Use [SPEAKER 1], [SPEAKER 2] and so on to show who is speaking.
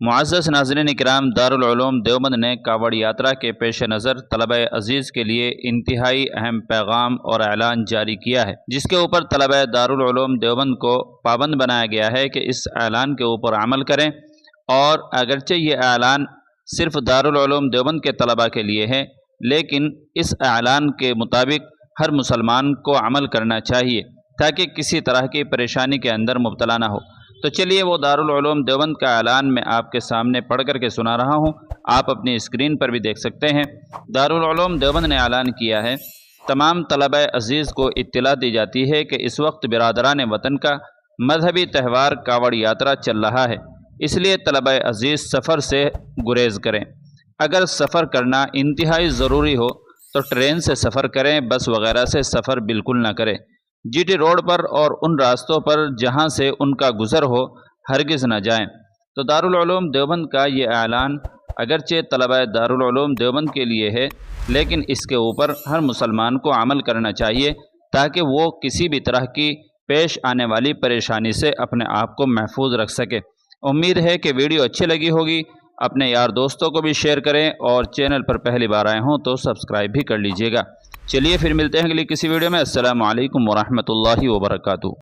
[SPEAKER 1] معزز ناظرین کرام، دارالعلوم دیوبند نے کاوڑ یاترا کے پیش نظر طلبہ عزیز کے لیے انتہائی اہم پیغام اور اعلان جاری کیا ہے، جس کے اوپر طلبہ دارالعلوم دیوبند کو پابند بنایا گیا ہے کہ اس اعلان کے اوپر عمل کریں۔ اور اگرچہ یہ اعلان صرف دارالعلوم دیوبند کے طلبہ کے لیے ہے، لیکن اس اعلان کے مطابق ہر مسلمان کو عمل کرنا چاہیے تاکہ کسی طرح کی پریشانی کے اندر مبتلا نہ ہو۔ تو چلیے وہ دارالعلوم دیوبند کا اعلان میں آپ کے سامنے پڑھ کر کے سنا رہا ہوں، آپ اپنی اسکرین پر بھی دیکھ سکتے ہیں۔ دارالعلوم دیوبند نے اعلان کیا ہے: تمام طلبہ عزیز کو اطلاع دی جاتی ہے کہ اس وقت برادران وطن کا مذہبی تہوار کاوڑ یاترا چل رہا ہے، اس لیے طلبہ عزیز سفر سے گریز کریں۔ اگر سفر کرنا انتہائی ضروری ہو تو ٹرین سے سفر کریں، بس وغیرہ سے سفر بالکل نہ کریں۔ جی ٹی روڈ پر اور ان راستوں پر جہاں سے ان کا گزر ہو ہرگز نہ جائیں۔ تو دارالعلوم دیوبند کا یہ اعلان اگرچہ طلبہ دارالعلوم دیوبند کے لیے ہے، لیکن اس کے اوپر ہر مسلمان کو عمل کرنا چاہیے تاکہ وہ کسی بھی طرح کی پیش آنے والی پریشانی سے اپنے آپ کو محفوظ رکھ سکے۔ امید ہے کہ ویڈیو اچھی لگی ہوگی، اپنے یار دوستوں کو بھی شیئر کریں اور چینل پر پہلی بار آئے ہوں تو سبسکرائب بھی کر لیجئے گا۔ چلیے پھر ملتے ہیں اگلی کسی ویڈیو میں۔ السلام علیکم ورحمۃ اللہ وبرکاتہ۔